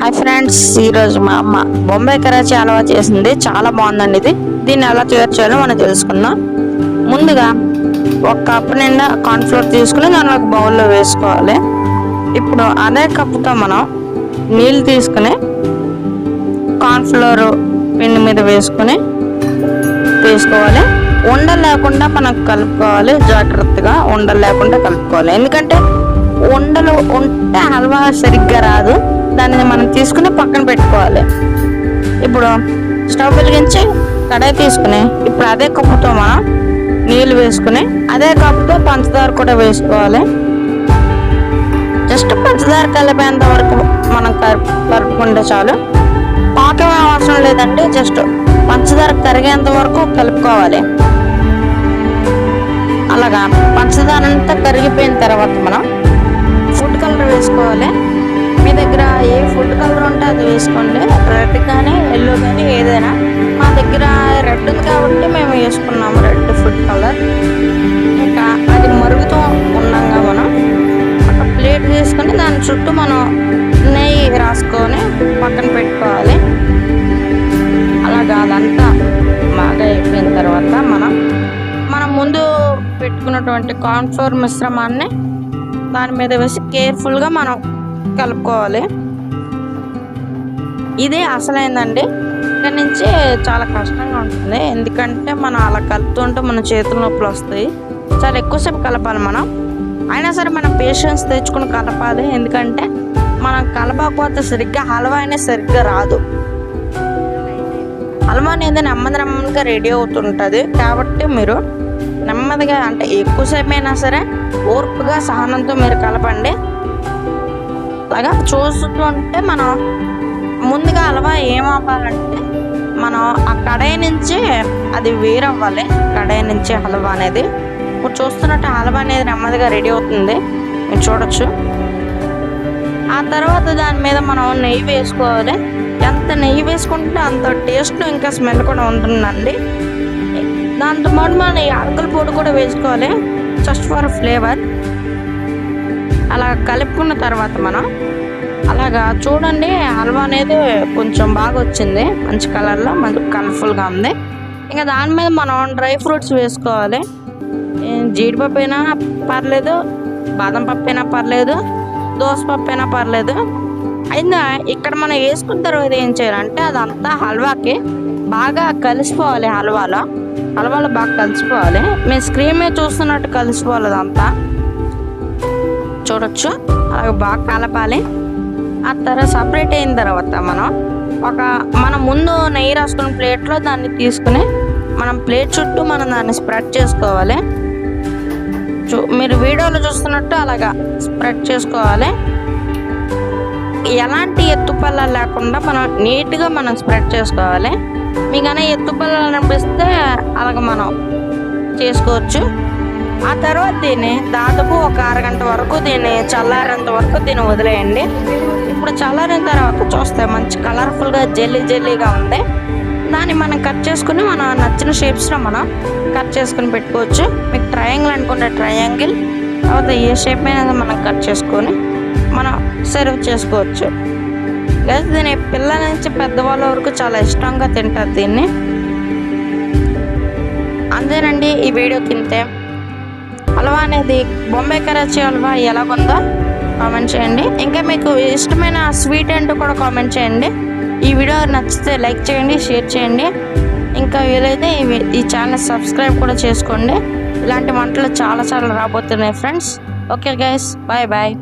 Hi friends, ఈరోజు మా అమ్మ బొంబాయి కరాచీ హల్వా చేసింది. చాలా బాగుందండి. దీన్ని ఎలా తయారు చేయాలో మనం తెలుసుకుందాం. ముందుగా ఒక కప్పు నిండా కార్న్ఫ్లోర్ తీసుకుని దాన్ని ఒక బౌల్లో వేసుకోవాలి. ఇప్పుడు అదే కప్పుతో మనం నీళ్ళు తీసుకుని కార్న్ఫ్లోర్ పిండి మీద వేసుకోవాలి. ఉండలు లేకుండా మనం కలుపుకోవాలి. జాగ్రత్తగా ఉండలు లేకుండా కలుపుకోవాలి. ఎందుకంటే ఉండలు ఉంటే హల్వా సరిగ్గా రాదు. దానిని మనం తీసుకుని పక్కన పెట్టుకోవాలి. ఇప్పుడు స్టవ్ వెలిగించి కడాయి తీసుకుని ఇప్పుడు అదే కప్పుతో మనం నీళ్ళు వేసుకుని అదే కప్పుతో పంచదార కూడా వేసుకోవాలి. జస్ట్ పంచదార కలిపేంత వరకు మనం కలుపుకుంటే చాలు. పాకం అవసరం లేదండి. జస్ట్ పంచదార కరిగేంత వరకు కలుపుకోవాలి. అలాగా పంచదార అంతా కరిగిపోయిన తర్వాత మనం ఫుడ్ కలర్ వేసుకోవాలి. మీ దగ్గర ఏ ఫుడ్ కలర్ ఉంటే అది వేసుకోండి. రెడ్ కానీ ఎల్లో కానీ ఏదైనా. మా దగ్గర రెడ్ ఉంది కాబట్టి మేము వేసుకున్నాము రెడ్ ఫుడ్ కలర్. ఇంకా అది మరుగుతూ ఉన్నాగా మనం ఒక ప్లేట్ తీసుకొని దాని చుట్టూ మనం నెయ్యి రాసుకొని పక్కన పెట్టుకోవాలి. అలాగా అదంతా బాగా అయిపోయిన తర్వాత మనం ముందు పెట్టుకున్నటువంటి కార్న్ఫ్లోర్ మిశ్రమాన్ని దాని మీద వేసి కేర్ఫుల్గా మనం కలుపుకోవాలి. ఇదే అసలైందండి. ఇక్కడ నుంచి చాలా కష్టంగా ఉంటుంది. ఎందుకంటే మనం అలా కలుపుతుంటే మన చేతుల నొప్పులు వస్తాయి. చాలా ఎక్కువసేపు కలపాలి మనం. అయినా సరే మనం పేషెన్స్ తెచ్చుకుని కలపాలి. ఎందుకంటే మనం కలపకపోతే సరిగ్గా హల్వా అయినా సరిగ్గా రాదు. హల్వా అనేది నెమ్మదిగా రెడీ అవుతుంటుంది. కాబట్టి మీరు నెమ్మదిగా, అంటే ఎక్కువసేపు అయినా సరే ఓర్పుగా సహనంతో మీరు కలపండి. అలాగా చూస్తుంటే మనం ముందుగా హల్వా ఏమవ్వాలంటే మనం ఆ కడాయి నుంచి అది వేరవ్వాలి. కడాయి నుంచి హల్వా అనేది ఇప్పుడు చూస్తున్నట్టు హల్వా అనేది నెమ్మదిగా రెడీ అవుతుంది. మీరు చూడొచ్చు. ఆ తర్వాత దాని మీద మనం నెయ్యి వేసుకోవాలి. ఎంత నెయ్యి వేసుకుంటే అంత టేస్ట్ ఇంకా స్మెల్ కూడా ఉంటుందండి. దాంతో పాటు మనం యాలకుల పొడి కూడా వేసుకోవాలి, జస్ట్ ఫర్ ఫ్లేవర్. అలా కలుపుకున్న తర్వాత మనం అలాగా చూడండి, హల్వా అనేది కొంచెం బాగా వచ్చింది. మంచి కలర్లో, మంచి కలర్ఫుల్గా ఉంది. ఇంకా దాని మీద మనం డ్రై ఫ్రూట్స్ వేసుకోవాలి. జీడిపప్పు అయినా పర్లేదు, బాదం పప్పు అయినా పర్లేదు, దోసపప్పు అయినా పర్లేదు. అయినా ఇక్కడ మనం వేసుకున్న తర్వాత ఏం చేయాలంటే అదంతా హల్వాకి బాగా కలిసిపోవాలి. హల్వాలో బాగా కలిసిపోవాలి. మేము స్క్రీన్ మీద చూస్తున్నట్టు కలిసిపోవాలి. అదంతా చూడొచ్చు. అలాగే బాగా కలపాలి. ఆ తర్వాత సపరేట్ అయిన తర్వాత మనం ముందు నెయ్యి రాసుకున్న ప్లేట్లో దాన్ని తీసుకుని మనం ప్లేట్ చుట్టూ మనం దాన్ని స్ప్రెడ్ చేసుకోవాలి. మీరు వీడియోలో చూస్తున్నట్టు అలాగా స్ప్రెడ్ చేసుకోవాలి. ఎలాంటి ఎత్తుపల్లాలు లేకుండా మనం నీట్గా మనం స్ప్రెడ్ చేసుకోవాలి. మీకైనా ఎత్తుపల్లాలు అనిపిస్తే అలాగ మనం చేసుకోవచ్చు. ఆ తర్వాత దీన్ని దాదాపు ఒక అరగంట వరకు చల్లారేంత వరకు వదిలేయండి. ఇప్పుడు చల్లారిన తర్వాత చూస్తే మంచి కలర్ఫుల్గా జెల్లీగా ఉంది. దాన్ని మనం కట్ చేసుకుని మనం నచ్చిన షేప్స్లో మనం కట్ చేసుకుని పెట్టుకోవచ్చు. మీకు ట్రయాంగిల్ అనుకుంటే ట్రయాంగిల్, తర్వాత ఏ షేప్ అయినా మనం కట్ చేసుకొని మనం సర్వ్ చేసుకోవచ్చు. దీన్ని పిల్లల నుంచి పెద్దవాళ్ళ వరకు చాలా ఇష్టంగా తింటారు దీన్ని. అంతేనండి ఈ వీడియో. తింటే హల్వా అనేది బొంబాయి కరాచీ హల్వా ఎలాగుందో కామెంట్ చేయండి. ఇంకా మీకు ఇష్టమైన స్వీట్ ఏంటో కూడా కామెంట్ చేయండి. ఈ వీడియో నచ్చితే లైక్ చేయండి, షేర్ చేయండి. ఇంకా వీలైతే ఈ ఛానల్ సబ్స్క్రైబ్ కూడా చేసుకోండి. ఇలాంటి వంటలు చాలా రాబోతున్నాయి ఫ్రెండ్స్. Okay guys, bye.